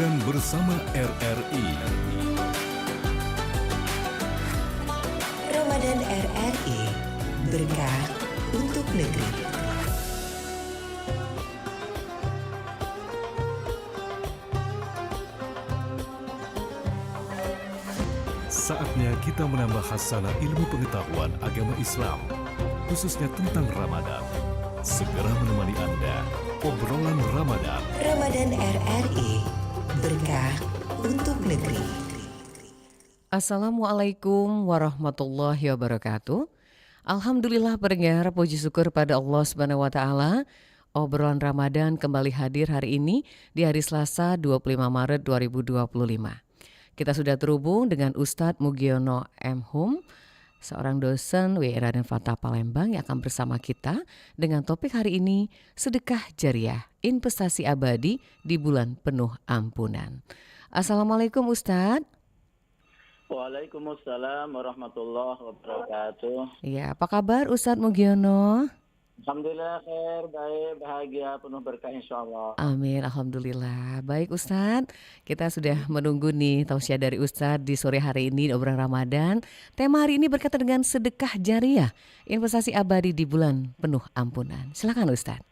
Ramadan bersama RRI. Ramadan RRI, berkah untuk negeri. Saatnya kita menambah khasanah ilmu pengetahuan agama Islam, khususnya tentang Ramadan. Segera menemani Anda, obrolan Ramadan. Ramadan RRI, berkah untuk negeri. Assalamualaikum warahmatullahi wabarakatuh. Alhamdulillah pendengar, puji syukur pada Allah Subhanahu wa taala. Obrolan Ramadan kembali hadir hari ini di hari Selasa 25 Maret 2025. Kita sudah terhubung dengan Ustadz Mugiono M. Hum, seorang dosen WIRA dan Fatah Palembang yang akan bersama kita dengan topik hari ini, sedekah jariah, investasi abadi di bulan penuh ampunan. Assalamualaikum Ustadz. Waalaikumsalam warahmatullahi wabarakatuh. Ya, apa kabar Ustadz Mugiono? Alhamdulillah khair, baik, bahagia, penuh berkah insyaallah. Amin, alhamdulillah. Baik Ustadz, kita sudah menunggu nih tausiah dari Ustadz di sore hari ini di obrolan Ramadan. Tema hari ini berkaitan dengan sedekah jariah, investasi abadi di bulan penuh ampunan. Silakan Ustadz.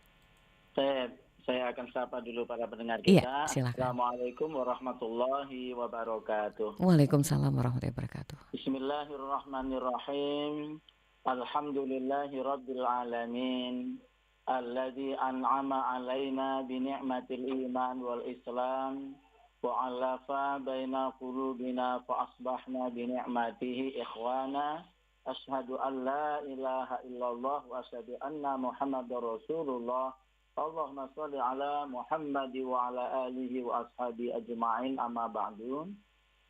Saya akan sapa dulu para pendengar Iya, kita. silakan. Assalamualaikum warahmatullahi wabarakatuh. Waalaikumsalam warahmatullahi wabarakatuh. Bismillahirrahmanirrahim. Alhamdulillahi rabbil alamin. Alladzi an'ama alaina bi ni'matil iman wal islam wa 'alafa baina qulubina fa asbahna bi ni'matihi ikhwana. Asyhadu an la ilaha illallah wa asyhadu anna Muhammadar Rasulullah. Allahumma shalli ala Muhammad wa ala alihi wa ashabi ajma'in, amma ba'du.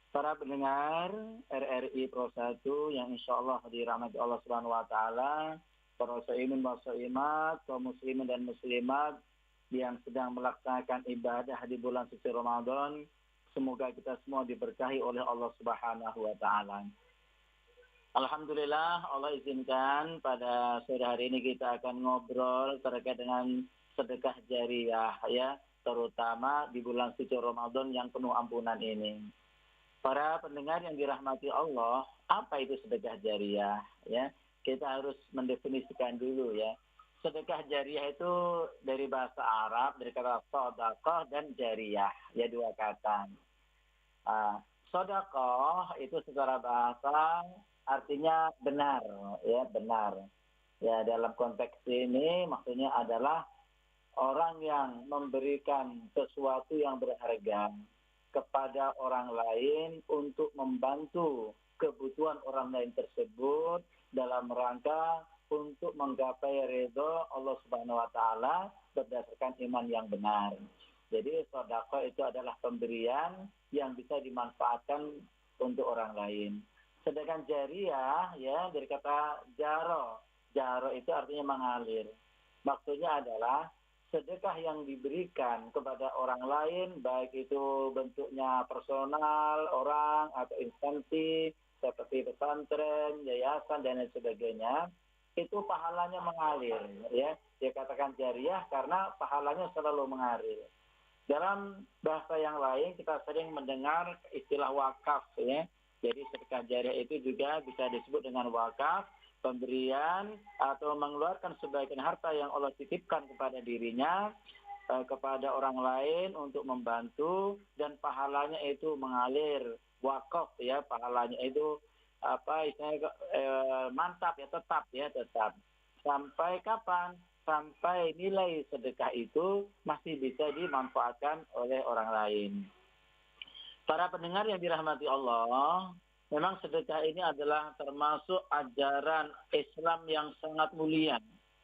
Para pendengar RRI Pro 1 yang insyaallah dirahmati Allah Subhanahu wa taala, para muslimin wa muslimat, kaum muslimin dan muslimat yang sedang melaksanakan ibadah di bulan suci Ramadan, semoga kita semua diberkahi oleh Allah Subhanahu wa taala. Alhamdulillah, Allah izinkan pada sore hari ini kita akan ngobrol terkait dengan sedekah jariah, ya, terutama di bulan suci Ramadan yang penuh ampunan ini. Para pendengar yang dirahmati Allah, apa itu sedekah jariah? Ya, kita harus mendefinisikan dulu ya. Sedekah jariah itu dari bahasa Arab, dari kata shadaqah dan jariah, ya, dua kata. Shadaqah itu secara bahasa artinya benar, ya, benar. Ya, dalam konteks ini maksudnya adalah orang yang memberikan sesuatu yang berharga kepada orang lain untuk membantu kebutuhan orang lain tersebut dalam rangka untuk menggapai ridho Allah Subhanahu wa taala berdasarkan iman yang benar. Jadi sedekah itu adalah pemberian yang bisa dimanfaatkan untuk orang lain. Sedekah jariah, ya, dari kata jaro. Jaro itu artinya mengalir. Maksudnya adalah sedekah yang diberikan kepada orang lain, baik itu bentuknya personal, orang, atau instansi, seperti pesantren, yayasan, dan lain sebagainya, itu pahalanya mengalir. Ya, dia katakan jariah karena pahalanya selalu mengalir. Dalam bahasa yang lain, kita sering mendengar istilah wakaf. Ya. Jadi sedekah jariah itu juga bisa disebut dengan wakaf, pemberian atau mengeluarkan sebagian harta yang Allah titipkan kepada dirinya kepada orang lain untuk membantu, dan pahalanya itu mengalir, wakaf, ya, pahalanya itu istilahnya mantap, ya, tetap sampai kapan? Sampai nilai sedekah itu masih bisa dimanfaatkan oleh orang lain. Para pendengar yang dirahmati Allah, memang sedekah ini adalah termasuk ajaran Islam yang sangat mulia.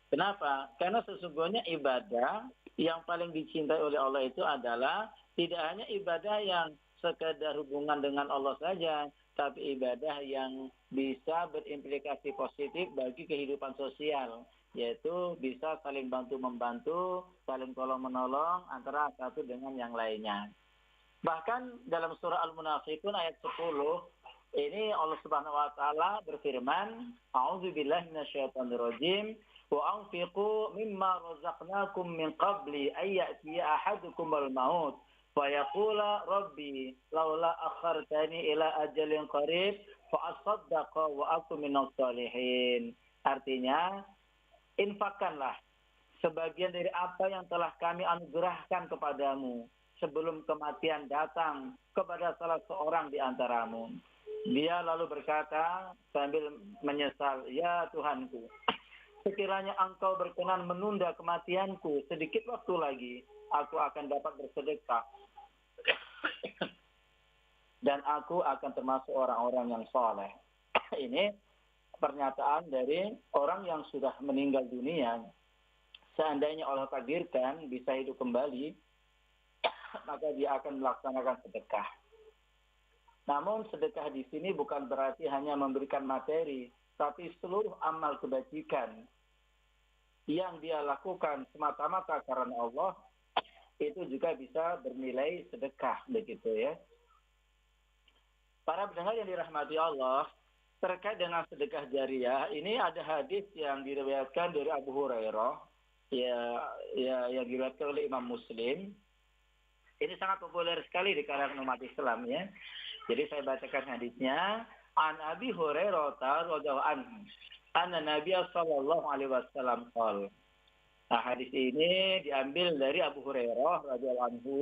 Kenapa? Karena sesungguhnya ibadah yang paling dicintai oleh Allah itu adalah tidak hanya ibadah yang sekedar hubungan dengan Allah saja, tapi ibadah yang bisa berimplikasi positif bagi kehidupan sosial, yaitu bisa saling bantu-membantu, saling tolong-menolong antara satu dengan yang lainnya. Bahkan dalam surah Al-Munafiqun ayat 10, ini Allah Subhanahu wa taala berfirman, A'udzubillahi minasyaitonirrajim, wa anfiqu mimma razaqnakum min qabli ay ya'tiya ahadukumul maut Fayaqula rabbi laula akhartani ila ajalin qarib fa asaddaqa wa aku minas shalihin. Artinya, infakkanlah sebagian dari apa yang telah kami anugerahkan kepadamu sebelum kematian datang kepada salah seorang di antaramu. Dia lalu berkata sambil menyesal, ya Tuhanku, sekiranya engkau berkenan menunda kematianku sedikit waktu lagi, aku akan dapat bersedekah. Dan aku akan termasuk orang-orang yang soleh. Ini pernyataan dari orang yang sudah meninggal dunia. Seandainya Allah takdirkan bisa hidup kembali, maka dia akan melaksanakan sedekah. Namun sedekah di sini bukan berarti hanya memberikan materi, tapi seluruh amal kebajikan yang dia lakukan semata-mata karena Allah, itu juga bisa bernilai sedekah, begitu ya. Para pendengar yang dirahmati Allah, terkait dengan sedekah jariyah, ini ada hadis yang diriwayatkan dari Abu Hurairah, yang diriwayatkan oleh Imam Muslim. Ini sangat populer sekali di kalangan umat Islam ya. Jadi saya bacakan hadisnya. An Abi Hurairah radhiyallahu anhu, anna Nabiy sallallahu alaihi wasallam qala. Nah, hadis ini diambil dari Abu Hurairah radhiyallahu anhu,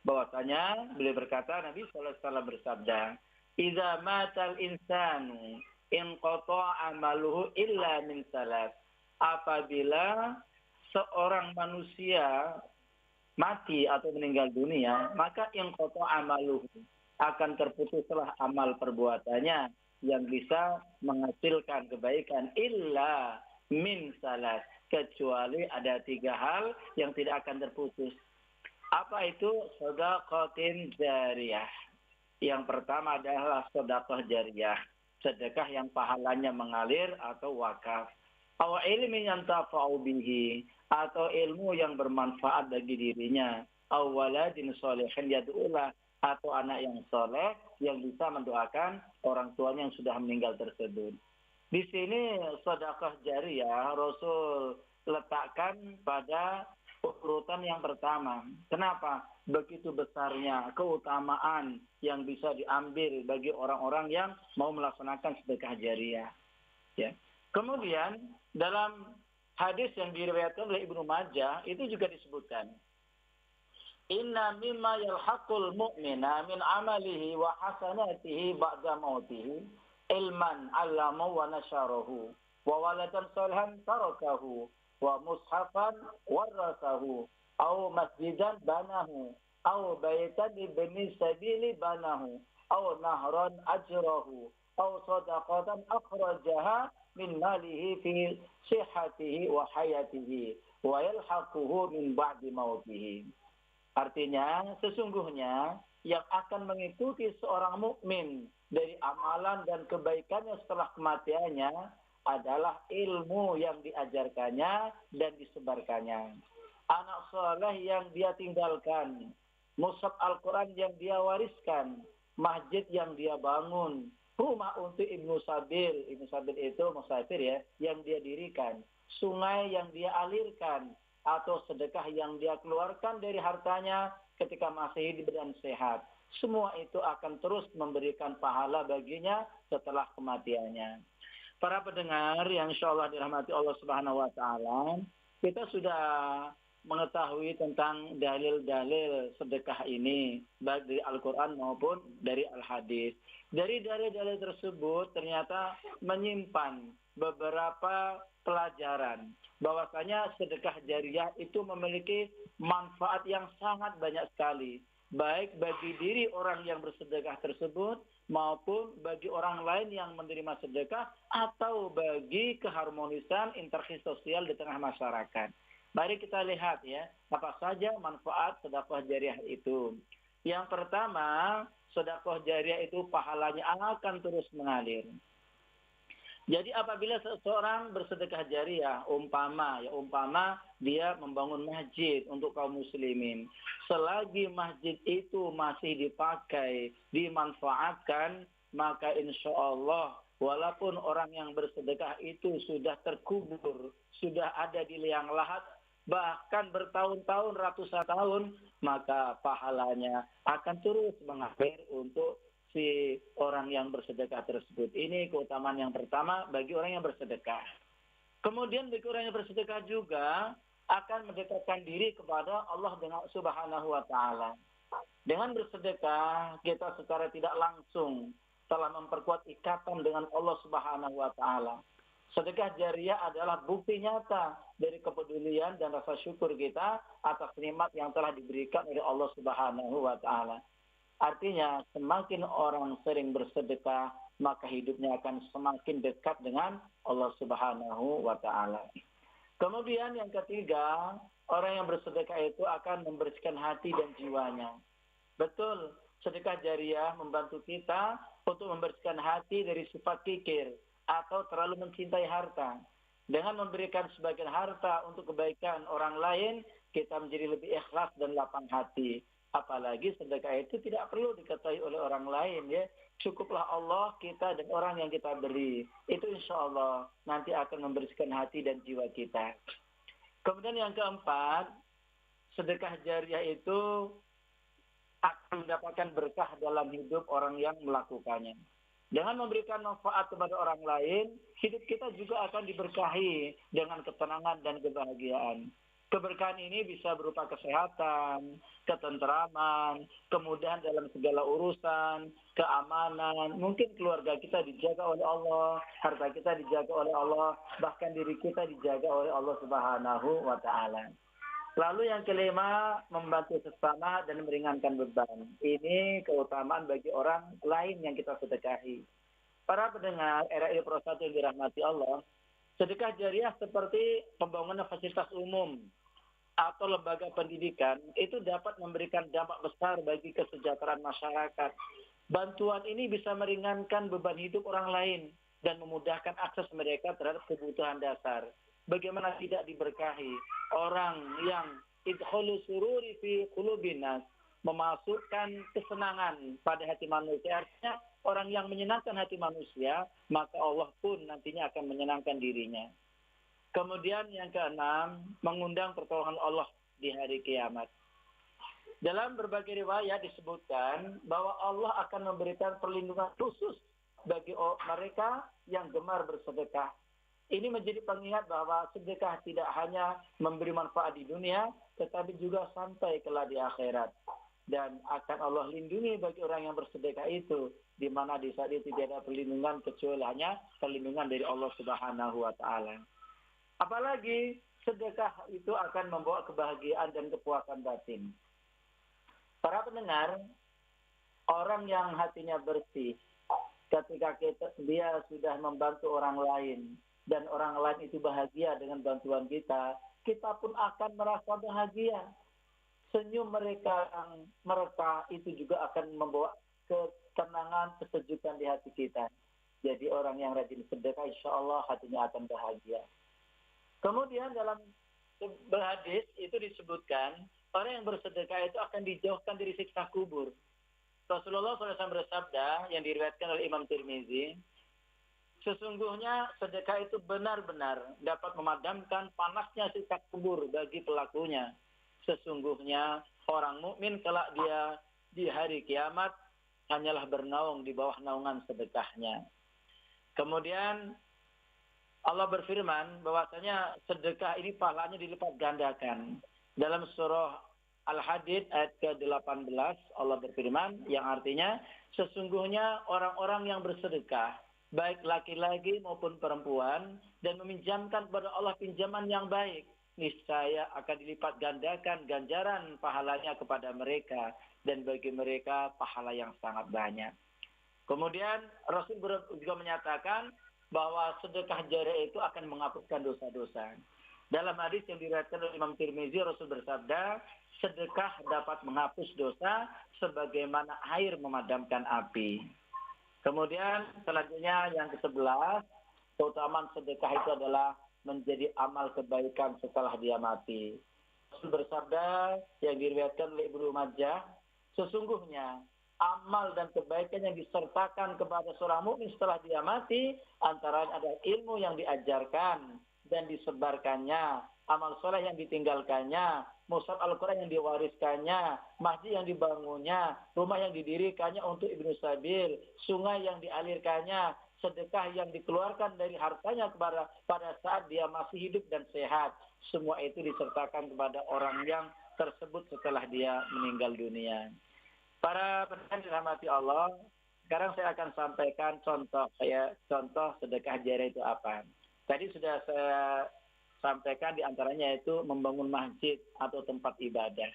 bahwasanya beliau berkata, Nabi sallallahu alaihi wasallam bersabda, "Idza matal insanu inqata'a amaluhu illa min salat." Apabila seorang manusia mati atau meninggal dunia, maka inqata'a amaluhu, akan terputuslah amal perbuatannya yang bisa menghasilkan kebaikan illa min salat, kecuali ada 3 hal yang tidak akan terputus. Apa itu? Shadaqatin jariyah. Yang pertama adalah sedekah jariyah, sedekah yang pahalanya mengalir atau wakaf. Aw ilmin yantafa'u bihi, atau ilmu yang bermanfaat bagi dirinya. Aw waladin sholihin yad'ulah, atau anak yang soleh yang bisa mendoakan orang tuanya yang sudah meninggal tersebut. Di sini sedekah jariyah Rasul letakkan pada urutan yang pertama. Kenapa? Begitu besarnya keutamaan yang bisa diambil bagi orang-orang yang mau melaksanakan sedekah jariyah. Ya. Kemudian dalam hadis yang diriwayatkan oleh Ibnu Majah itu juga disebutkan, inna mimma yalhaqul mu'mina min amalihi wa hasanatihi ba'da mautihi ilman 'allamahu wa nasyarahu wa waladan shalihan tarakahu wa mushafan warasahu aw masjidan banahu aw baitan ibni sabili banahu aw nahran ajrahu aw sadaqatan akhrajaha min malihi fi sihhatihi wa hayatihi wa yalhaquhu min ba'di mautihi. Artinya, sesungguhnya yang akan mengikuti seorang mukmin dari amalan dan kebaikannya setelah kematiannya adalah ilmu yang diajarkannya dan disebarkannya. Anak soleh yang dia tinggalkan, mushaf Al-Quran yang dia wariskan, masjid yang dia bangun, rumah untuk Ibnu Sabil itu musafir ya, yang dia dirikan, sungai yang dia alirkan, atau sedekah yang dia keluarkan dari hartanya ketika masih hidup dan sehat. Semua itu akan terus memberikan pahala baginya setelah kematiannya. Para pendengar yang insyaallah dirahmati Allah Subhanahu wa taala, kita sudah mengetahui tentang dalil-dalil sedekah ini, baik dari Al-Quran maupun dari Al-Hadis. Dari dalil-dalil tersebut ternyata menyimpan beberapa pelajaran, bahwasanya sedekah jariyah itu memiliki manfaat yang sangat banyak sekali, baik bagi diri orang yang bersedekah tersebut maupun bagi orang lain yang menerima sedekah atau bagi keharmonisan interaksi sosial di tengah masyarakat. Mari kita lihat ya, apa saja manfaat sedekah jariyah itu. Yang pertama, sedekah jariyah itu pahalanya akan terus mengalir. Jadi apabila seseorang bersedekah jariyah, umpama dia membangun masjid untuk kaum muslimin, selagi masjid itu masih dipakai, dimanfaatkan, maka insya Allah walaupun orang yang bersedekah itu sudah terkubur, sudah ada di liang lahat, bahkan bertahun-tahun, ratusan tahun, maka pahalanya akan terus mengalir untuk si orang yang bersedekah tersebut. Ini keutamaan yang pertama bagi orang yang bersedekah. Kemudian bagi orang yang bersedekah juga akan mendekatkan diri kepada Allah dengan Subhanahu wa taala. Dengan bersedekah, kita secara tidak langsung telah memperkuat ikatan dengan Allah Subhanahu wa taala. Sedekah jariah adalah bukti nyata dari kepedulian dan rasa syukur kita atas nikmat yang telah diberikan oleh Allah Subhanahu wa taala. Artinya, semakin orang sering bersedekah, maka hidupnya akan semakin dekat dengan Allah Subhanahu wa taala. Kemudian yang ketiga, orang yang bersedekah itu akan membersihkan hati dan jiwanya. Betul, sedekah jariah membantu kita untuk membersihkan hati dari sifat kikir atau terlalu mencintai harta. Dengan memberikan sebagian harta untuk kebaikan orang lain, kita menjadi lebih ikhlas dan lapang hati. Apalagi sedekah itu tidak perlu diketahui oleh orang lain, ya. Cukuplah Allah, kita, dan orang yang kita beri. Itu insya Allah nanti akan membersihkan hati dan jiwa kita. Kemudian yang keempat, sedekah jariah itu akan mendapatkan berkah dalam hidup orang yang melakukannya. Dengan memberikan manfaat kepada orang lain, hidup kita juga akan diberkahi dengan ketenangan dan kebahagiaan. Keberkahan ini bisa berupa kesehatan, ketentraman, kemudahan dalam segala urusan, keamanan. Mungkin keluarga kita dijaga oleh Allah, harta kita dijaga oleh Allah, bahkan diri kita dijaga oleh Allah Subhanahu wa taala. Lalu yang kelima, membantu sesama dan meringankan beban. Ini keutamaan bagi orang lain yang kita sedekahi. Para pendengar RRI Pro 1 yang dirahmati Allah, sedekah jariah seperti pembangunan fasilitas umum atau lembaga pendidikan itu dapat memberikan dampak besar bagi kesejahteraan masyarakat. Bantuan ini bisa meringankan beban hidup orang lain dan memudahkan akses mereka terhadap kebutuhan dasar. Bagaimana tidak diberkahi orang yang idkhulu sururi fi qulubin nas, memasukkan kesenangan pada hati manusia. Artinya orang yang menyenangkan hati manusia, maka Allah pun nantinya akan menyenangkan dirinya. Kemudian yang keenam, mengundang pertolongan Allah di hari kiamat. Dalam berbagai riwayat disebutkan bahwa Allah akan memberikan perlindungan khusus bagi mereka yang gemar bersedekah. Ini menjadi pengingat bahwa sedekah tidak hanya memberi manfaat di dunia, tetapi juga sampai kelak di akhirat. Dan akan Allah lindungi bagi orang yang bersedekah itu, di mana di saat itu tidak ada perlindungan kecuali hanya perlindungan dari Allah Subhanahu wa taala. Apalagi sedekah itu akan membawa kebahagiaan dan kepuasan batin. Para pendengar, orang yang hatinya bersih, ketika dia sudah membantu orang lain, dan orang lain itu bahagia dengan bantuan kita, kita pun akan merasa bahagia. Senyum mereka itu juga akan membawa ketenangan, kesejukan di hati kita. Jadi orang yang rajin sedekah, insya Allah hatinya akan bahagia. Kemudian dalam hadis itu disebutkan, orang yang bersedekah itu akan dijauhkan dari siksa kubur. Rasulullah SAW bersabda, yang diriwayatkan oleh Imam Tirmizi, sesungguhnya sedekah itu benar-benar dapat memadamkan panasnya siksa kubur bagi pelakunya. Sesungguhnya orang mukmin kelak dia di hari kiamat hanyalah bernaung di bawah naungan sedekahnya. Kemudian Allah berfirman bahwasanya sedekah ini pahalanya dilipat gandakan. Dalam surah Al-Hadid ayat ke-18 Allah berfirman yang artinya sesungguhnya orang-orang yang bersedekah baik laki-laki maupun perempuan, dan meminjamkan kepada Allah pinjaman yang baik, niscaya akan dilipat gandakan ganjaran pahalanya kepada mereka, dan bagi mereka pahala yang sangat banyak. Kemudian Rasul juga menyatakan bahwa sedekah jariah itu akan menghapuskan dosa-dosa. Dalam hadis yang diriwayatkan oleh Imam Tirmizi, Rasul bersabda, sedekah dapat menghapus dosa sebagaimana air memadamkan api. Kemudian selanjutnya yang ke-11, keutamaan sedekah itu adalah menjadi amal kebaikan setelah dia mati. Rasul bersabda yang diriwayatkan oleh Ibnu Majah, sesungguhnya amal dan kebaikan yang disertakan kepada seorang mukmin setelah dia mati, antaranya adalah ilmu yang diajarkan dan disebarkannya, amal soleh yang ditinggalkannya, mushaf Al-Quran yang diwariskannya, masjid yang dibangunnya, rumah yang didirikannya untuk Ibnu Sabil, sungai yang dialirkannya, sedekah yang dikeluarkan dari hartanya pada saat dia masih hidup dan sehat. Semua itu disertakan kepada orang yang tersebut setelah dia meninggal dunia. Para pendengar dirahmati Allah, sekarang saya akan sampaikan contoh sedekah jariah itu apa. Tadi sudah saya sampaikan di antaranya itu membangun masjid atau tempat ibadah.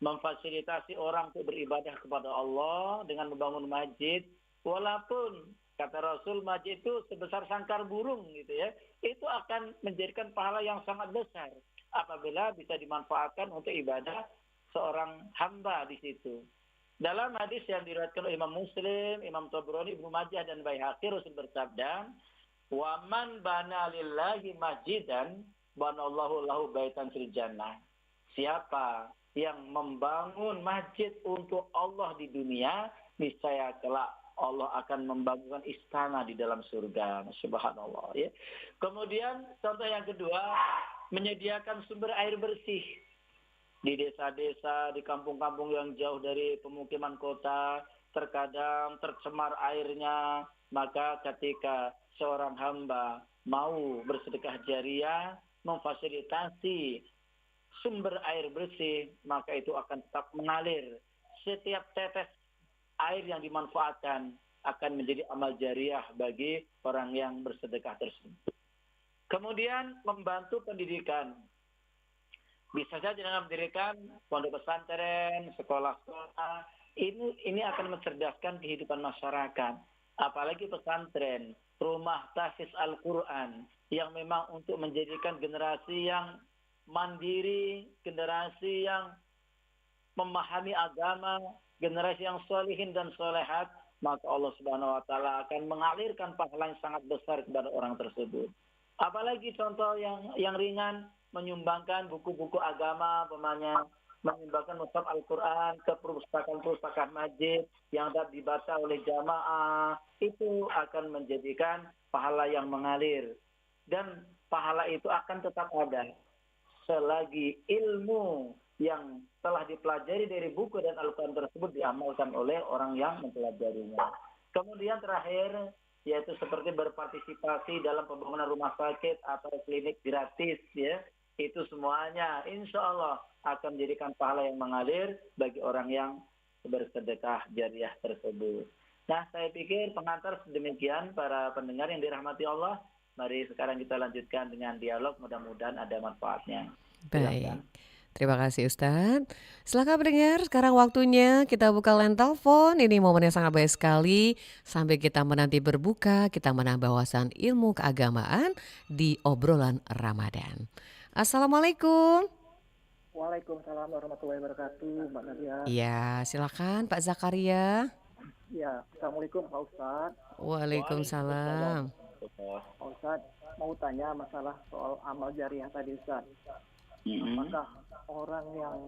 Memfasilitasi orang untuk beribadah kepada Allah dengan membangun masjid, walaupun kata Rasul masjid itu sebesar sangkar burung gitu ya, itu akan menjadikan pahala yang sangat besar apabila bisa dimanfaatkan untuk ibadah seorang hamba di situ. Dalam hadis yang diriwayatkan oleh Imam Muslim, Imam Tabrani, Ibnu Majah dan Baihaqi, Rasul bersabda, "Wa man bana lillahi masjidan, banallahu lahu baitan fil jannah." Siapa yang membangun masjid untuk Allah di dunia, niscaya kelak Allah akan membangunkan istana di dalam surga. Subhanallah ya. Kemudian contoh yang kedua, menyediakan sumber air bersih di desa-desa, di kampung-kampung yang jauh dari pemukiman kota, terkadang tercemar airnya, maka ketika seorang hamba mau bersedekah jariah, memfasilitasi sumber air bersih, maka itu akan tetap mengalir. Setiap tetes air yang dimanfaatkan akan menjadi amal jariah bagi orang yang bersedekah tersebut. Kemudian membantu pendidikan. Bisa saja dengan mendirikan pondok pesantren, sekolah-sekolah. Ini akan mencerdaskan kehidupan masyarakat. Apalagi pesantren, rumah tahfiz Al-Quran, yang memang untuk menjadikan generasi yang mandiri, generasi yang memahami agama, generasi yang solihin dan solehat, maka Allah Subhanahu wa Ta'ala akan mengalirkan pahala yang sangat besar kepada orang tersebut. Apalagi contoh yang ringan, menyumbangkan buku-buku agama, menyumbangkan mushaf Al-Quran ke perpustakaan masjid yang dapat dibaca oleh jamaah, itu akan menjadikan pahala yang mengalir. Dan pahala itu akan tetap ada selagi ilmu yang telah dipelajari dari buku dan Al-Quran tersebut diamalkan oleh orang yang mempelajarinya. Kemudian terakhir, yaitu seperti berpartisipasi dalam pembangunan rumah sakit atau klinik gratis ya. Itu semuanya insya Allah akan menjadikan pahala yang mengalir bagi orang yang bersedekah jariah tersebut. Nah, saya pikir pengantar sedemikian para pendengar yang dirahmati Allah. Mari sekarang kita lanjutkan dengan dialog, mudah-mudahan ada manfaatnya. Baik. Terima kasih Ustadz. Silakan pendengar, sekarang waktunya kita buka line telepon. Ini momen yang sangat baik sekali. Sampai kita menanti berbuka, kita menambah wawasan ilmu keagamaan di obrolan Ramadan. Assalamualaikum. Waalaikumsalam warahmatullahi wabarakatuh, Mbak Nadia. Ya, silakan Pak Zakaria. Ya, Assalamualaikum Pak Ustadz. Waalaikumsalam. Pak Ustadz, mau tanya masalah soal amal jariah tadi Ustadz. Apakah orang yang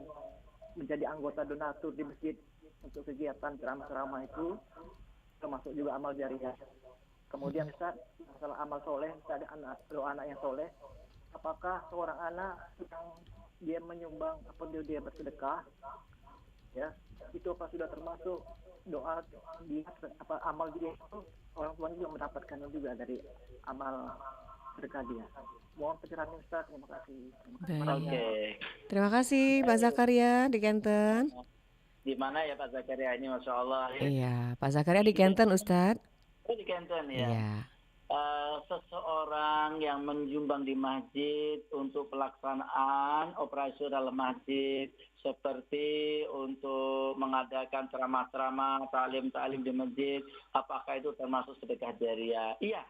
menjadi anggota donatur di masjid untuk kegiatan ceramah-ceramah itu termasuk juga amal jariah? Kemudian Ustadz, masalah amal soleh, misalnya doa anak yang soleh, apakah seorang anak yang dia menyumbang atau dia bersedekah, ya itu apa sudah termasuk doa dia amal dia itu orang tuanya juga mendapatkannya juga dari amal sedekah dia. Mohon pencerahan Ustaz, terima kasih. Oke. Terima kasih Pak Zakaria di Kenten. Di mana ya Pak Zakaria ini, Masya Allah. Iya, Pak Zakaria di Kenten Ustadz. Di Kenten ya. Iya. Seseorang yang menyumbang di masjid untuk pelaksanaan operasional masjid, seperti untuk mengadakan ceramah-ceramah, ta'lim di masjid, apakah itu termasuk sedekah jariah? Iya.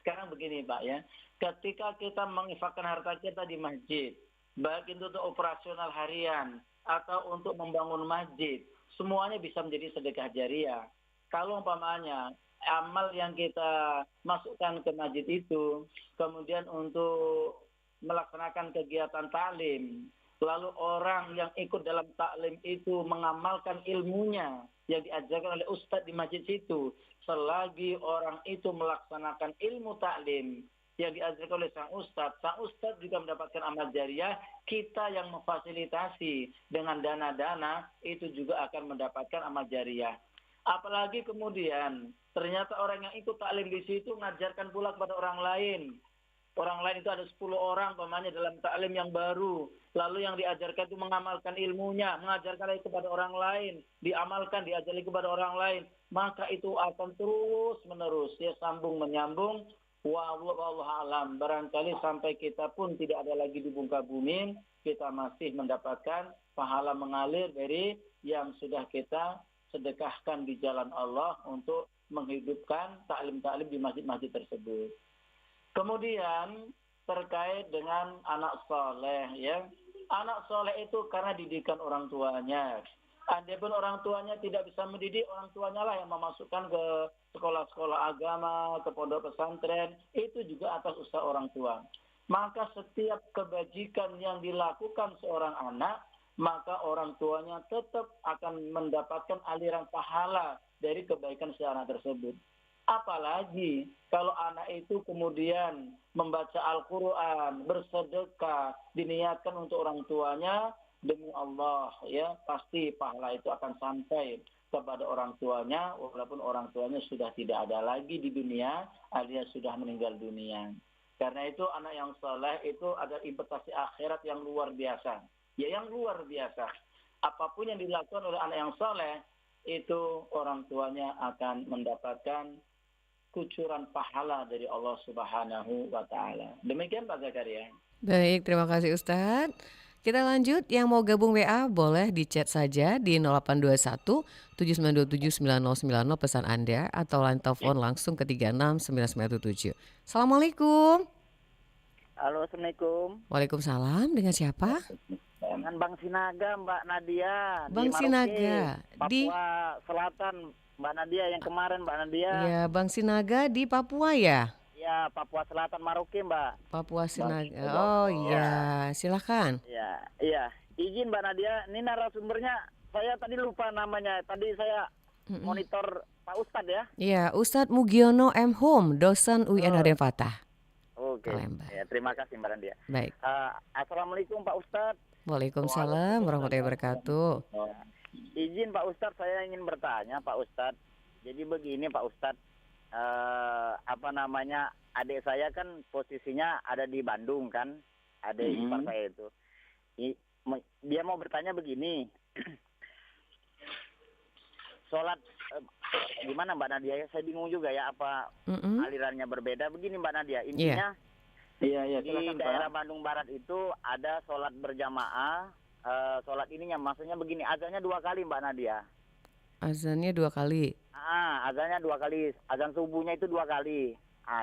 Sekarang begini Pak ya, ketika kita menginfakkan harta kita di masjid, baik itu untuk operasional harian atau untuk membangun masjid, semuanya bisa menjadi sedekah jariah. Kalau umpamanya amal yang kita masukkan ke masjid itu, kemudian untuk melaksanakan kegiatan taklim, lalu orang yang ikut dalam taklim itu mengamalkan ilmunya yang diajarkan oleh ustadz di masjid itu, selagi orang itu melaksanakan ilmu taklim, yang diajarkan oleh sang ustadz juga mendapatkan amal jariah, kita yang memfasilitasi dengan dana-dana itu juga akan mendapatkan amal jariah. Apalagi kemudian ternyata orang yang ikut taklim di situ mengajarkan pula kepada orang lain. Orang lain itu ada 10 orang pamannya dalam taklim yang baru. Lalu yang diajarkan itu mengamalkan ilmunya, mengajarkan lagi kepada orang lain, diamalkan, diajari kepada orang lain. Maka itu akan terus menerus, ya sambung menyambung. Wallahu alam. Barangkali sampai kita pun tidak ada lagi di muka bumi, kita masih mendapatkan pahala mengalir dari yang sudah kita sedekahkan di jalan Allah untuk menghidupkan taklim-taklim di masjid-masjid tersebut. Kemudian terkait dengan anak soleh, ya, anak soleh itu karena didikan orang tuanya. Andaipun orang tuanya tidak bisa mendidik, orang tuanya lah yang memasukkan ke sekolah-sekolah agama, ke pondok pesantren, itu juga atas usaha orang tua. Maka setiap kebajikan yang dilakukan seorang anak, maka orang tuanya tetap akan mendapatkan aliran pahala dari kebaikan si anak tersebut. Apalagi kalau anak itu kemudian membaca Al-Quran, bersedekah, diniatkan untuk orang tuanya, demi Allah, ya pasti pahala itu akan sampai kepada orang tuanya, walaupun orang tuanya sudah tidak ada lagi di dunia, alias sudah meninggal dunia. Karena itu anak yang saleh itu ada investasi akhirat yang luar biasa. Ya yang luar biasa. Apapun yang dilakukan oleh anak yang saleh, itu orang tuanya akan mendapatkan kucuran pahala dari Allah Subhanahu wa Ta'ala. Demikian Pak Zakaria. Baik, terima kasih Ustadz. Kita lanjut, yang mau gabung WA boleh di chat saja di 0821 7927 9090 pesan Anda, atau line telepon langsung ke 36997. Assalamualaikum. Halo, Assalamualaikum. Waalaikumsalam, dengan siapa? Dengan Bang Sinaga, Mbak Nadia. Bang di Sinaga, Papua di Selatan, Mbak Nadia yang kemarin, Mbak Nadia. ya Bang Sinaga di Papua ya? Ya, Papua Selatan, Maroke, Mbak. Papua Sinaga. Oh iya, silakan. Iya. Izin Mbak Nadia, ini narasumbernya saya tadi lupa namanya. Tadi saya monitor Pak Ustadz ya. Iya, Ustadz Mugiono M. Hum, dosen UIN Raden Fatah. Oke. Palembang. Ya, terima kasih Mbak Nadia. Baik. Assalamualaikum Pak Ustadz. Waalaikumsalam warahmatullahi wabarakatuh. Izin Pak Ustadz, saya ingin bertanya Pak Ustadz. Jadi begini Pak Ustadz, adik saya kan posisinya ada di Bandung kan, adik ipar saya itu. Dia mau bertanya begini, sholat gimana Mbak Nadia? Saya bingung juga ya, apa alirannya berbeda. Begini Mbak Nadia, intinya di daerah Bandung Barat itu ada sholat berjamaah. Sholat ininya maksudnya begini, azannya 2 kali Mbak Nadia. Azannya 2 kali. Azannya 2 kali, azan subuhnya itu 2 kali.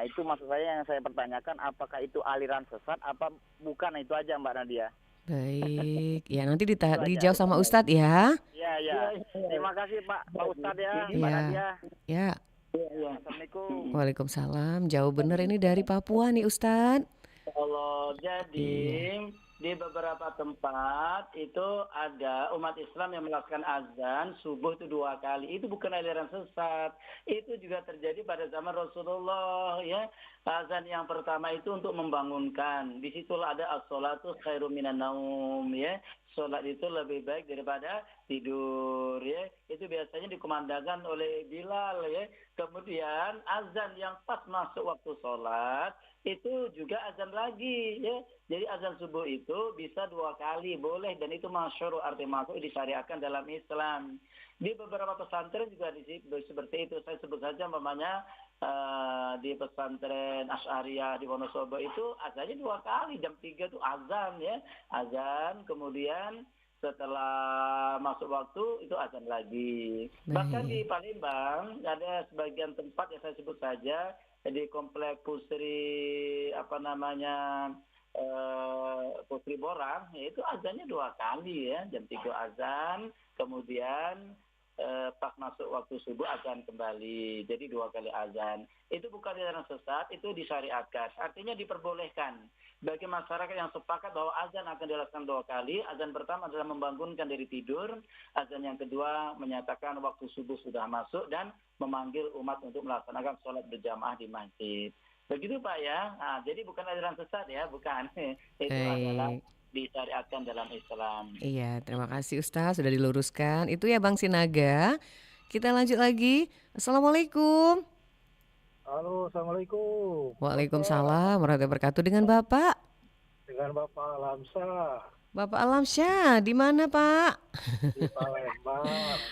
Itu maksud saya yang saya pertanyakan, apakah itu aliran sesat apa bukan, itu aja Mbak Nadia. Baik, ya nanti dijawab sama Ustadz ya. Iya. Terima kasih Pak Ustadz ya, Mbak Nadia. Ya. Assalamualaikum. Waalaikumsalam. Jauh bener ini dari Papua nih Ustadz. Allah, jadi di beberapa tempat itu ada umat Islam yang melakukan azan subuh itu 2 kali. Itu bukan aliran sesat. Itu juga terjadi pada zaman Rasulullah, ya. Azan yang pertama itu untuk membangunkan. Disitulah ada as-sholatu khairum minan naum, ya. Sholat itu lebih baik daripada tidur, ya. Itu biasanya dikumandangkan oleh Bilal, ya. Kemudian azan yang pas masuk waktu sholat itu juga azan lagi, ya. Jadi azan subuh itu bisa 2 kali, boleh, dan itu masyhur, arti masuk disyariatkan dalam Islam. Di beberapa pesantren juga seperti itu. Saya sebut saja umpamanya di pesantren Asy'ariyah di Wonosobo itu azannya 2 kali, jam 3 itu azan, ya. Azan, kemudian setelah masuk waktu itu azan lagi. Bahkan di Palembang ada sebagian tempat yang saya sebut saja di komplek Pusri Pusri Borang, itu azannya 2 kali, ya. Jam 3 azan, kemudian pas masuk waktu subuh azan kembali. Jadi 2 kali azan. Itu bukan aliran sesat, itu disyariatkan. Artinya diperbolehkan bagi masyarakat yang sepakat bahwa azan akan dilaksanakan 2 kali. Azan pertama adalah membangunkan dari tidur. Azan yang kedua menyatakan waktu subuh sudah masuk dan memanggil umat untuk melaksanakan sholat berjamaah di masjid. Begitu Pak ya. Nah, jadi bukan aliran sesat ya, bukan. Itu adalah disyariatkan dalam Islam. Iya, terima kasih Ustaz sudah diluruskan. Itu ya Bang Sinaga. Kita lanjut lagi. Assalamualaikum. Halo, assalamualaikum. Waalaikumsalam warahmatullahi wabarakatuh. Dengan Bapak? Dengan Bapak Alamsyah. Bapak Alamsyah, di mana Pak? Di Palembang.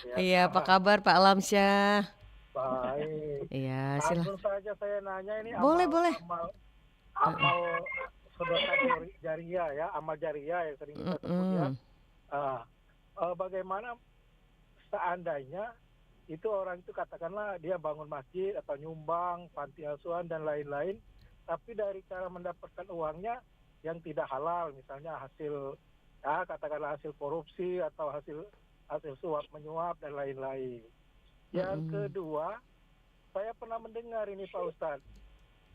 Ya. Iya, apa kabar Pak Alamsyah? Baik. Iya, langsung saja saya nanya ini boleh. amal sedekah jariah ya, amal jariah yang sering kita sebut ya. Bagaimana seandainya itu orang itu katakanlah dia bangun masjid atau nyumbang, panti asuhan dan lain-lain, tapi dari cara mendapatkan uangnya yang tidak halal, misalnya hasil katakanlah hasil korupsi atau hasil suap menyuap dan lain-lain. Yang kedua, saya pernah mendengar ini Pak Ustadz,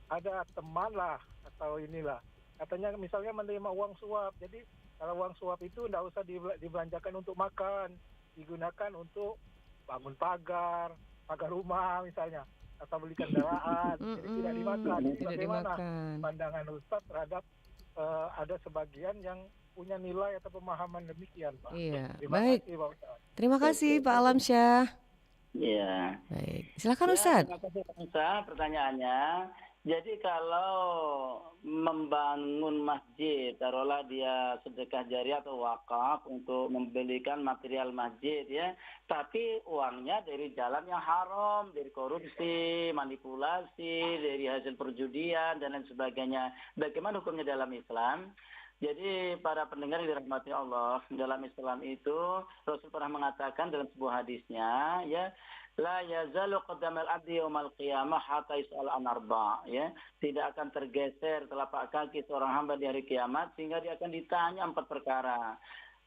ada teman lah atau inilah, katanya misalnya menerima uang suap, jadi kalau uang suap itu tidak usah dibelanjakan untuk makan, digunakan untuk bangun pagar rumah misalnya, atau beli kendaraan, jadi tidak dimakan. Bagaimana pandangan Ustadz terhadap ada sebagian yang punya nilai atau pemahaman demikian Pak? Iya, baik. Terima kasih Pak Alamsyah. Iya. Baik, silakan Ustadz. Terima kasih Pak Ustadz, pertanyaannya. Jadi kalau membangun masjid, taruhlah dia sedekah jariah atau wakaf untuk membelikan material masjid ya, tapi uangnya dari jalan yang haram, dari korupsi, manipulasi, dari hasil perjudian dan lain sebagainya. Bagaimana hukumnya dalam Islam? Jadi para pendengar yang dirahmati Allah, dalam Islam itu Rasul pernah mengatakan dalam sebuah hadisnya ya, la yazalu qadamal abdi yaumal qiyamah hatta yus'al an arba, ya. Tidak akan tergeser telapak kaki seorang hamba di hari kiamat sehingga dia akan ditanya 4 perkara.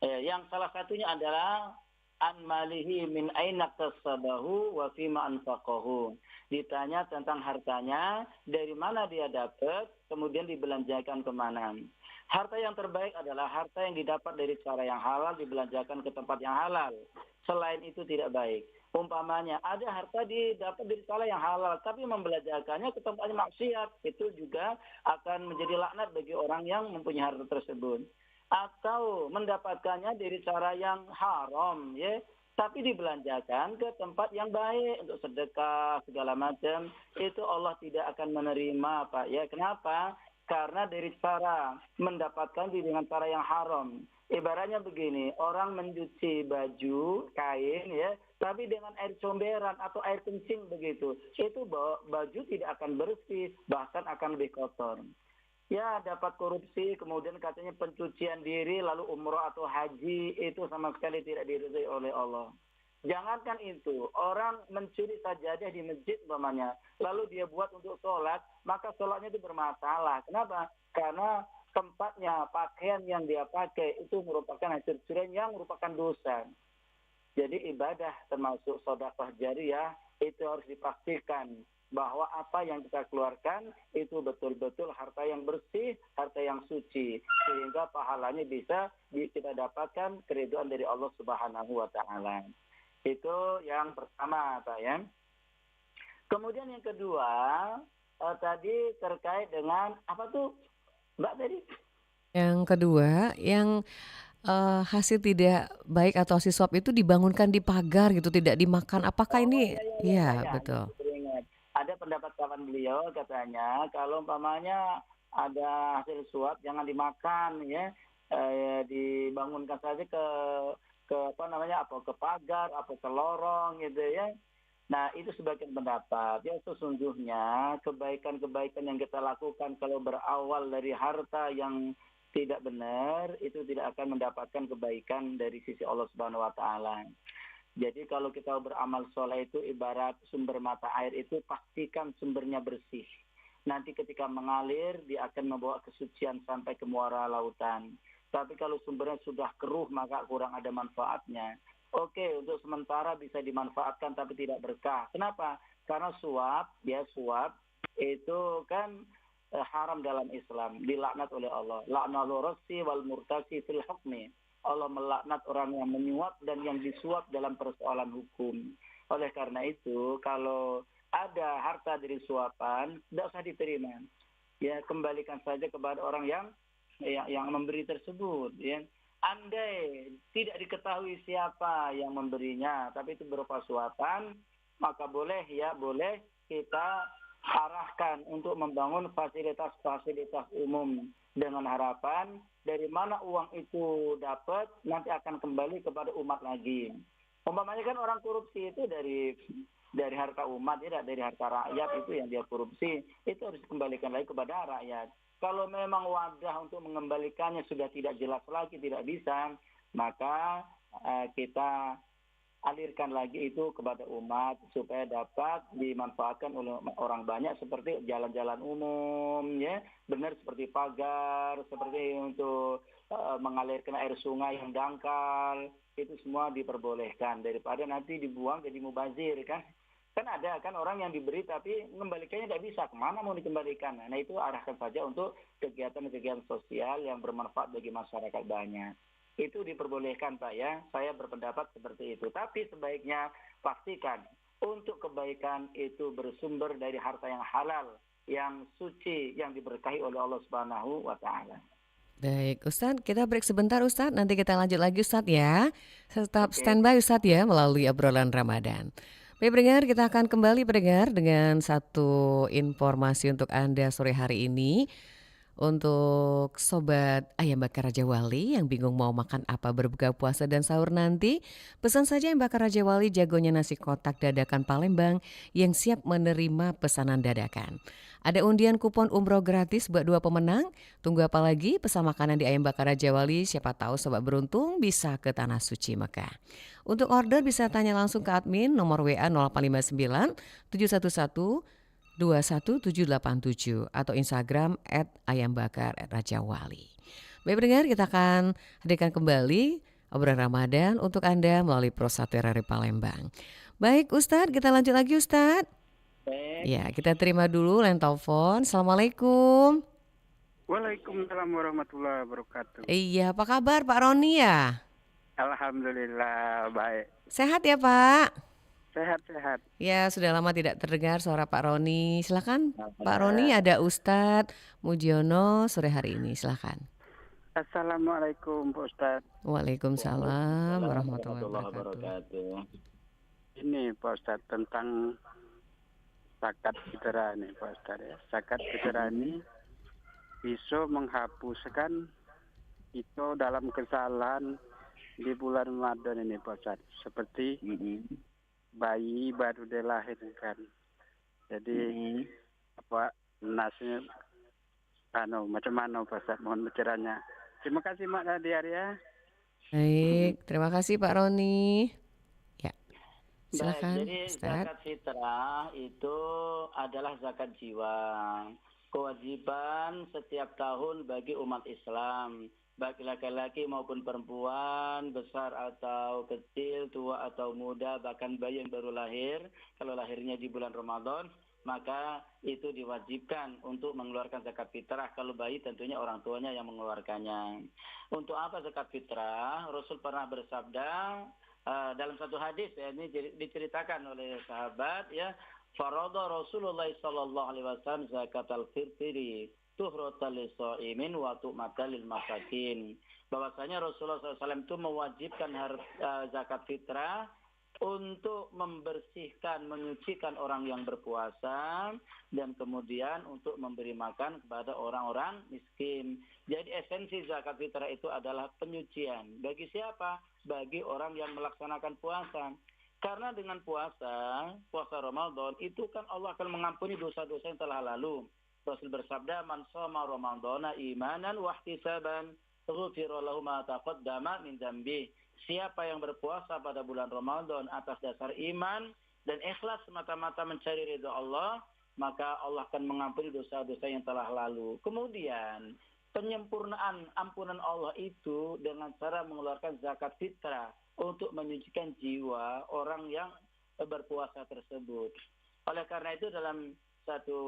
Yang salah satunya adalah an malihi min aina kasabahu wa fima anfaqahu. Ditanya tentang hartanya, dari mana dia dapat, kemudian dibelanjakan kemana. Harta yang terbaik adalah harta yang didapat dari cara yang halal, dibelanjakan ke tempat yang halal. Selain itu tidak baik. Umpamanya ada harta didapat dari cara yang halal, tapi membelanjakannya ke tempat yang maksiat, itu juga akan menjadi laknat bagi orang yang mempunyai harta tersebut. Atau mendapatkannya dari cara yang haram, ya, tapi dibelanjakan ke tempat yang baik untuk sedekah segala macam, itu Allah tidak akan menerima, Pak. Ya, kenapa? Karena dari cara mendapatkan dengan cara yang haram. Ibaratnya begini, orang mencuci baju, kain ya, tapi dengan air comberan atau air kencing begitu. Itu baju tidak akan bersih, bahkan akan lebih kotor. Ya, dapat korupsi, kemudian katanya pencucian diri, lalu umroh atau haji, itu sama sekali tidak diridhai oleh Allah. Jangankan itu, orang mencuri sajadah di masjid umpamanya, lalu dia buat untuk sholat, maka sholatnya itu bermasalah. Kenapa? Karena tempatnya, pakaian yang dia pakai itu merupakan hasil curian yang merupakan dosa. Jadi ibadah termasuk sedekah jariah itu harus dipastikan bahwa apa yang kita keluarkan itu betul-betul harta yang bersih, harta yang suci, sehingga pahalanya bisa kita dapatkan keridhaan dari Allah Subhanahu wa Ta'ala. Itu yang pertama, Pak ya. Kemudian yang kedua, tadi terkait dengan apa tuh, Mbak tadi? Yang kedua, yang hasil tidak baik atau hasil suap itu dibangunkan di pagar gitu, tidak dimakan. Apakah ini? Ya, betul. Ada pendapat kawan beliau katanya kalau umpamanya ada hasil suap jangan dimakan ya, dibangunkan saja ke ke pagar, ke lorong gitu ya. Nah, itu sebagian pendapat. Ya, sesungguhnya kebaikan-kebaikan yang kita lakukan kalau berawal dari harta yang tidak benar, itu tidak akan mendapatkan kebaikan dari sisi Allah Subhanahu wa Ta'ala. Jadi kalau kita beramal soleh itu ibarat sumber mata air itu, pastikan sumbernya bersih. Nanti ketika mengalir, dia akan membawa kesucian sampai ke muara lautan. Tapi kalau sumbernya sudah keruh, maka kurang ada manfaatnya. Oke, untuk sementara bisa dimanfaatkan tapi tidak berkah. Kenapa? Karena suap itu kan haram dalam Islam, dilaknat oleh Allah. La'nallahu rasi wal murtasi fil hukmi. Allah melaknat orang yang menyuap dan yang disuap dalam persoalan hukum. Oleh karena itu, kalau ada harta dari suapan, tidak usah diterima. Ya, kembalikan saja kepada orang yang memberi tersebut. Ya. Andai tidak diketahui siapa yang memberinya, tapi itu berupa suapan, maka boleh kita arahkan untuk membangun fasilitas-fasilitas umum dengan harapan dari mana uang itu dapat nanti akan kembali kepada umat lagi. Umpamanya kan orang korupsi itu dari harta umat, tidak dari harta rakyat, itu yang dia korupsi, itu harus dikembalikan lagi kepada rakyat. Kalau memang wadah untuk mengembalikannya sudah tidak jelas lagi, tidak bisa, maka kita alirkan lagi itu kepada umat supaya dapat dimanfaatkan oleh orang banyak seperti jalan-jalan umum, ya, benar seperti pagar, seperti untuk mengalirkan air sungai yang dangkal, itu semua diperbolehkan daripada nanti dibuang jadi mubazir kan. Kan ada kan orang yang diberi tapi mengembalikannya tidak bisa, kemana mau dikembalikan. Nah itu arahkan saja untuk kegiatan-kegiatan sosial yang bermanfaat bagi masyarakat banyak. Itu diperbolehkan Pak ya, saya berpendapat seperti itu. Tapi sebaiknya pastikan untuk kebaikan itu bersumber dari harta yang halal, yang suci, yang diberkahi oleh Allah Subhanahu wa Ta'ala. Baik, Ustadz, kita break sebentar Ustadz, nanti kita lanjut lagi Ustadz ya. Tetap standby Ustadz ya melalui obrolan Ramadan. Baik pendengar, kita akan kembali pendengar dengan satu informasi untuk Anda sore hari ini. Untuk Sobat Ayam Bakar Raja Wali yang bingung mau makan apa berbuka puasa dan sahur nanti, pesan saja Ayam Bakar Raja Wali, jagonya nasi kotak dadakan Palembang yang siap menerima pesanan dadakan. Ada undian kupon umroh gratis buat 2 pemenang. Tunggu apa lagi? Pesan makanan di Ayam Bakar Raja Wali, siapa tahu sobat beruntung bisa ke Tanah Suci Mekah. Untuk order bisa tanya langsung ke admin nomor WA 0859 711 21787 atau Instagram @ayambakar_rajawali. Baik pendengar, kita akan hadirkan kembali obrolan Ramadan untuk Anda melalui Pro 1 RRI Palembang. Baik Ustadz, kita lanjut lagi Ustadz. Ya, kita terima dulu line telepon. Assalamualaikum. Waalaikumsalam warahmatullahi wabarakatuh. Iya, apa kabar Pak Roni ya? Alhamdulillah baik. Sehat ya Pak? Sehat-sehat. Ya, sudah lama tidak terdengar suara Pak Roni. Silakan Pak Roni, ada Ustadz Mujiono sore hari ini. Silakan. Assalamualaikum Pak Ustadz. Waalaikumsalam warahmatullahi wabarakatuh. Ini Pak Ustadz tentang zakat fitrah ini Pak Ustadz ya. Zakat fitrah ini bisa menghapuskan itu dalam kesalahan di bulan Ramadan ini Pak Ustadz. Seperti bayi baru dilahirkan. Jadi apa nasnya macam mana Pak Ustadz, mohon bicaranya. Terima kasih Mak Nadia ya. Baik, terima kasih Pak Roni. Ya, silakan. Baik, jadi zakat fitrah itu adalah zakat jiwa, kewajiban setiap tahun bagi umat Islam, baik laki-laki maupun perempuan, besar atau kecil, tua atau muda, bahkan bayi yang baru lahir, kalau lahirnya di bulan Ramadan, maka itu diwajibkan untuk mengeluarkan zakat fitrah. Kalau bayi tentunya orang tuanya yang mengeluarkannya. Untuk apa zakat fitrah? Rasul pernah bersabda dalam satu hadis, ya, ini diceritakan oleh sahabat, ya, farada Rasulullah sallallahu alaihi wasallam zakatal fitri tuhrotal lisaimin wa tu'matal lil masakin. Bahwasanya Rasulullah SAW itu mewajibkan zakat fitrah untuk membersihkan, menyucikan orang yang berpuasa dan kemudian untuk memberi makan kepada orang-orang miskin. Jadi esensi zakat fitrah itu adalah penyucian. Bagi siapa? Bagi orang yang melaksanakan puasa. Karena dengan puasa Ramadan itu kan Allah akan mengampuni dosa-dosa yang telah lalu. Rasul bersabda, "Man shoma Ramadhana imanan wa ihtisaban, ghufira lahu ma taqaddama min dzambi." Siapa yang berpuasa pada bulan Ramadan atas dasar iman dan ikhlas semata-mata mencari ridha Allah, maka Allah akan mengampuni dosa-dosa yang telah lalu. Kemudian, penyempurnaan ampunan Allah itu dengan cara mengeluarkan zakat fitrah untuk menyucikan jiwa orang yang berpuasa tersebut. Oleh karena itu dalam satu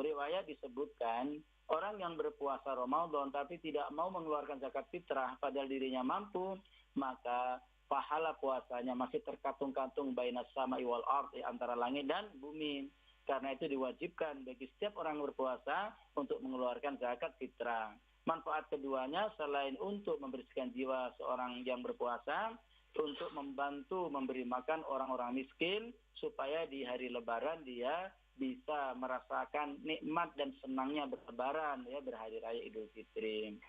riwayat disebutkan orang yang berpuasa Ramadan tapi tidak mau mengeluarkan zakat fitrah padahal dirinya mampu, maka pahala puasanya masih terkatung-katung bainas sama'i wal ard, antara langit dan bumi. Karena itu diwajibkan bagi setiap orang berpuasa untuk mengeluarkan zakat fitrah. Manfaat keduanya selain untuk membersihkan jiwa seorang yang berpuasa, untuk membantu memberi makan orang-orang miskin supaya di hari Lebaran dia bisa merasakan nikmat dan senangnya berlebaran ya, berhari raya Idul Fitri.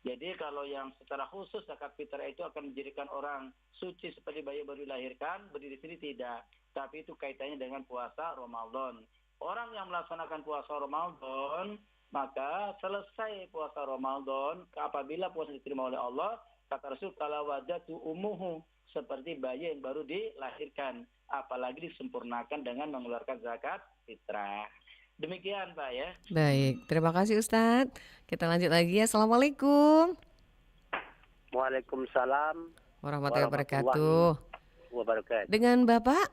Jadi kalau yang secara khusus zakat fitrah itu akan menjadikan orang suci seperti bayi baru dilahirkan, berdiri sini tidak. Tapi itu kaitannya dengan puasa Ramadan. Orang yang melaksanakan puasa Ramadan, maka selesai puasa Ramadan, apabila puasa diterima oleh Allah, kata Rasul, kalau wadatu umuhu, seperti bayi yang baru dilahirkan. Apalagi disempurnakan dengan mengeluarkan zakat fitrah. Demikian Pak ya. Baik, terima kasih Ustadz. Kita lanjut lagi ya. Assalamualaikum. Waalaikumsalam warahmatullahi wabarakatuh. Dengan Bapak?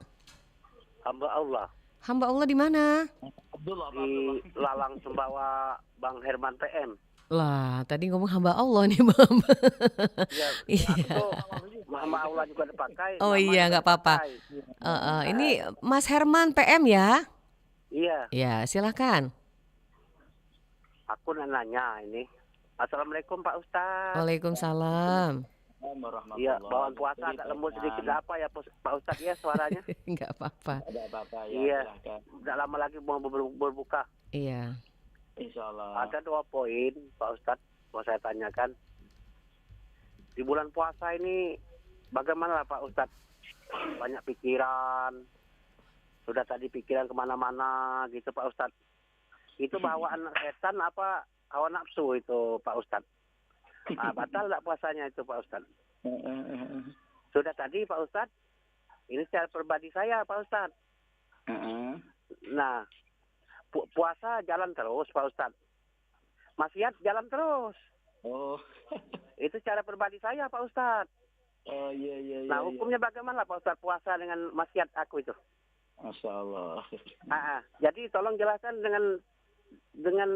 Hamba Allah. Hamba Allah di mana? Di Lalang Sumbawa, Bang Herman PM. Lah, tadi ngomong hamba Allah nih, Bang. Iya. Hamba Allah juga dipakai. Oh iya, nggak apa-apa. Ini Mas Herman PM ya? Iya. Ya, silakan. Aku nanya ini. Assalamualaikum Pak Ustadz. Waalaikumsalam. Iya, bawaan puasa agak lembut sedikit apa ya Pak Ustadz ya suaranya? Nggak apa-apa. Ada apa-apa ya. Iya. Silahkan. Udah lama lagi mau berbuka. Iya. Insya Allah. Ada 2 poin Pak Ustadz mau saya tanyakan. Di bulan puasa ini bagaimana Pak Ustadz? Banyak pikiran. Sudah tadi pikiran kemana-mana gitu Pak Ustadz. Itu bawaan setan apa hawa nafsu itu Pak Ustadz? Batal tidak puasanya itu Pak Ustadz? Sudah tadi Pak Ustadz, ini secara pribadi saya Pak Ustadz. Nah, puasa jalan terus Pak Ustadz. Maksiat jalan terus. Oh. Itu secara pribadi saya Pak Ustadz. Oh iya. Nah, hukumnya bagaimana Pak Ustadz puasa dengan maksiat aku itu? Masya Allah. Jadi tolong jelaskan dengan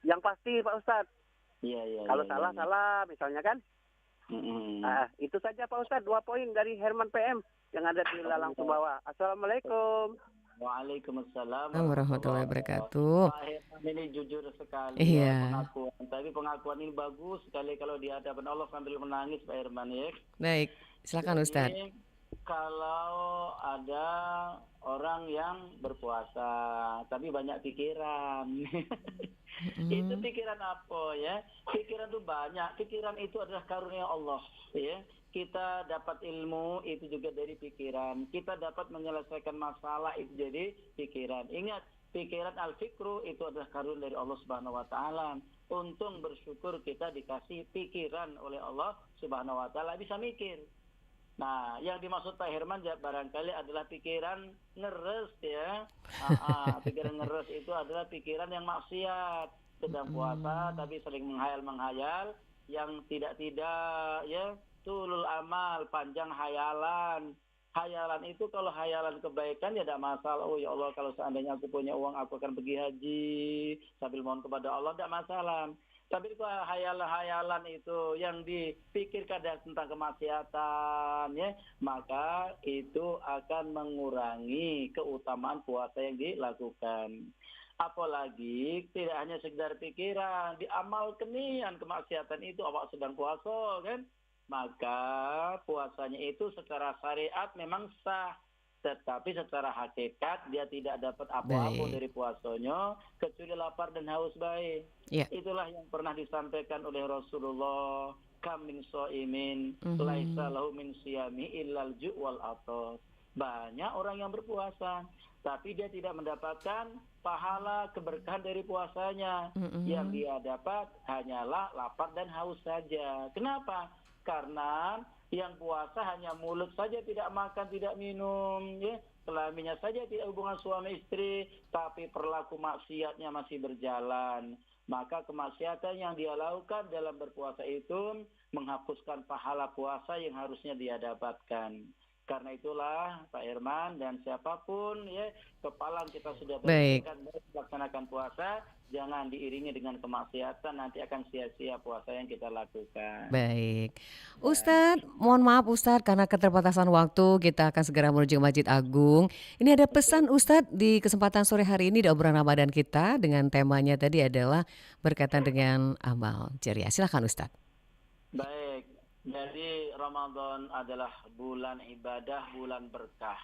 yang pasti Pak Ustadz. Iya. Kalau salah misalnya kan. Itu saja Pak Ustadz, 2 poin dari Herman PM yang ada di Lalang Sumbawa. Assalamualaikum. Waalaikumsalam warahmatullahi wabarakatuh. Pak Herman ini jujur sekali iya. pengakuan. Tapi pengakuan ini bagus sekali kalau di hadapan Allah sambil menangis Pak Herman ya. Baik, silakan Ustadz. Kalau ada orang yang berpuasa tapi banyak pikiran. Itu pikiran apa ya? Pikiran itu banyak. Pikiran itu adalah karunia Allah ya. Kita dapat ilmu itu juga dari pikiran. Kita dapat menyelesaikan masalah itu jadi pikiran. Ingat, pikiran al-fikru itu adalah karunia dari Allah Subhanahu wa taala. Untung bersyukur kita dikasih pikiran oleh Allah Subhanahu wa taala, bisa mikir. Nah, yang dimaksud Pak Herman barangkali adalah pikiran ngeres ya. Pikiran ngeres itu adalah pikiran yang maksiat. Sedang puasa tapi sering menghayal-menghayal yang tidak-tidak ya. Tulul amal, panjang hayalan. Hayalan itu kalau hayalan kebaikan ya tidak masalah. Oh ya Allah, kalau seandainya aku punya uang aku akan pergi haji sambil mohon kepada Allah, tidak masalah. Tapi kalau hayalan-hayalan itu yang dipikirkan tentang kemaksiatan ya, maka itu akan mengurangi keutamaan puasa yang dilakukan. Apalagi tidak hanya sekedar pikiran, diamalkan nian kemaksiatan itu awak sedang puasa kan? Maka puasanya itu secara syariat memang sah, tetapi secara hakikat dia tidak dapat apa-apa dari puasanya kecuali lapar dan haus baik. Itulah yang pernah disampaikan oleh Rasulullah, kam min shaimin laisa lahu min siyami illal ju' wal athas. Banyak orang yang berpuasa tapi dia tidak mendapatkan pahala keberkahan dari puasanya. Yang dia dapat hanyalah lapar dan haus saja. Kenapa? Karena yang puasa hanya mulut saja tidak makan, tidak minum, ya. Kelaminnya saja tidak hubungan suami istri, tapi perilaku maksiatnya masih berjalan. Maka kemaksiatan yang dia lakukan dalam berpuasa itu menghapuskan pahala puasa yang harusnya dia dapatkan. Karena itulah Pak Herman dan siapapun ya, kepala kita sudah Baik. melaksanakan puasa, jangan diiringi dengan kemaksiatan, nanti akan sia-sia puasa yang kita lakukan. Baik. Ustadz, mohon maaf Ustadz karena keterbatasan waktu, kita akan segera menuju Masjid Agung. Ini ada pesan Ustadz di kesempatan sore hari ini di obrolan Ramadan kita dengan temanya tadi adalah berkaitan dengan amal jariah. Silakan Ustadz. Baik. Jadi Ramadan adalah bulan ibadah, bulan berkah.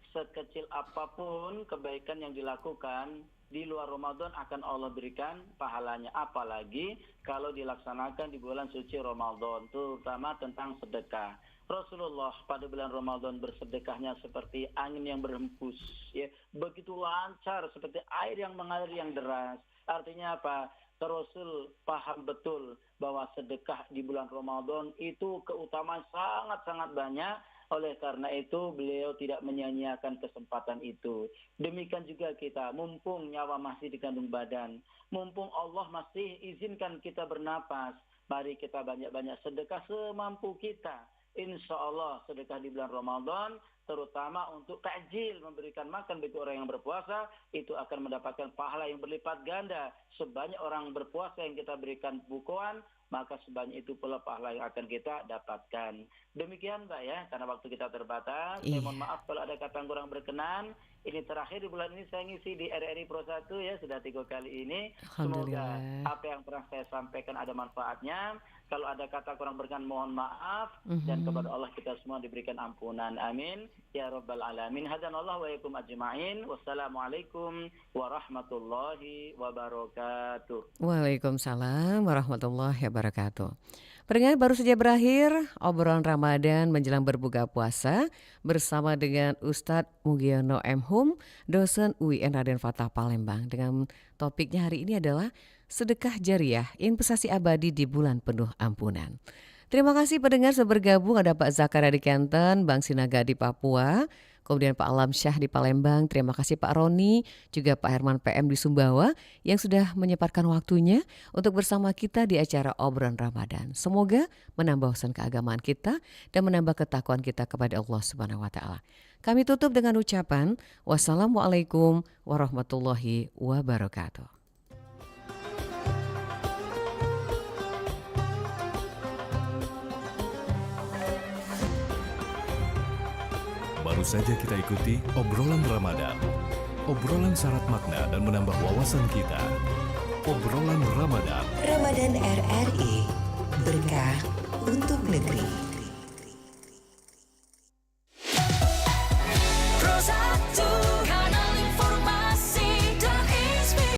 Sekecil apapun kebaikan yang dilakukan di luar Ramadan akan Allah berikan pahalanya. Apalagi kalau dilaksanakan di bulan suci Ramadan, terutama tentang sedekah. Rasulullah pada bulan Ramadan bersedekahnya seperti angin yang berhembus, ya, begitu lancar seperti air yang mengalir yang deras. Artinya apa? Rasul paham betul bahwa sedekah di bulan Ramadan itu keutamaan sangat-sangat banyak. Oleh karena itu beliau tidak menyia-nyiakan kesempatan itu. Demikian juga kita, mumpung nyawa masih dikandung badan, mumpung Allah masih izinkan kita bernapas, mari kita banyak-banyak sedekah semampu kita. Insya Allah sedekah di bulan Ramadan, terutama untuk takjil, memberikan makan bagi orang yang berpuasa, itu akan mendapatkan pahala yang berlipat ganda. Sebanyak orang berpuasa yang kita berikan bukuan, maka sebanyak itu pula pahala yang akan kita dapatkan. Demikian Mbak ya, karena waktu kita terbatas. Saya mohon maaf kalau ada kata yang kurang berkenan. Ini terakhir di bulan ini saya ngisi di RRI Pro 1 ya, sudah 3 kali ini. Semoga apa yang pernah saya sampaikan ada manfaatnya. Kalau ada kata kurang berkenan mohon maaf. Dan kepada Allah kita semua diberikan ampunan. Amin. Ya Rabbal Alamin. Hadanallahu wa yakum ajma'in. Wassalamualaikum warahmatullahi wabarakatuh. Waalaikumsalam warahmatullahi wabarakatuh. Pendengar, baru saja berakhir obrolan Ramadan menjelang berbuka puasa bersama dengan Ustadz Mugiono M. Hum, dosen UIN Raden Fatah Palembang. Dengan topiknya hari ini adalah sedekah jariah, investasi abadi di bulan penuh ampunan. Terima kasih pendengar sudah bergabung. Ada Pak Zakaria di Kenten, Bang Sinaga di Papua, kemudian Pak Alam Syah di Palembang. Terima kasih Pak Roni, juga Pak Herman PM di Sumbawa yang sudah menyempatkan waktunya untuk bersama kita di acara obrolan Ramadan. Semoga menambah wawasan keagamaan kita dan menambah ketakwaan kita kepada Allah Subhanahu wa taala. Kami tutup dengan ucapan wassalamualaikum warahmatullahi wabarakatuh. Baru saja kita ikuti obrolan Ramadan. Obrolan syarat makna dan menambah wawasan kita. Obrolan Ramadan. Ramadan RRI, berkah untuk negeri.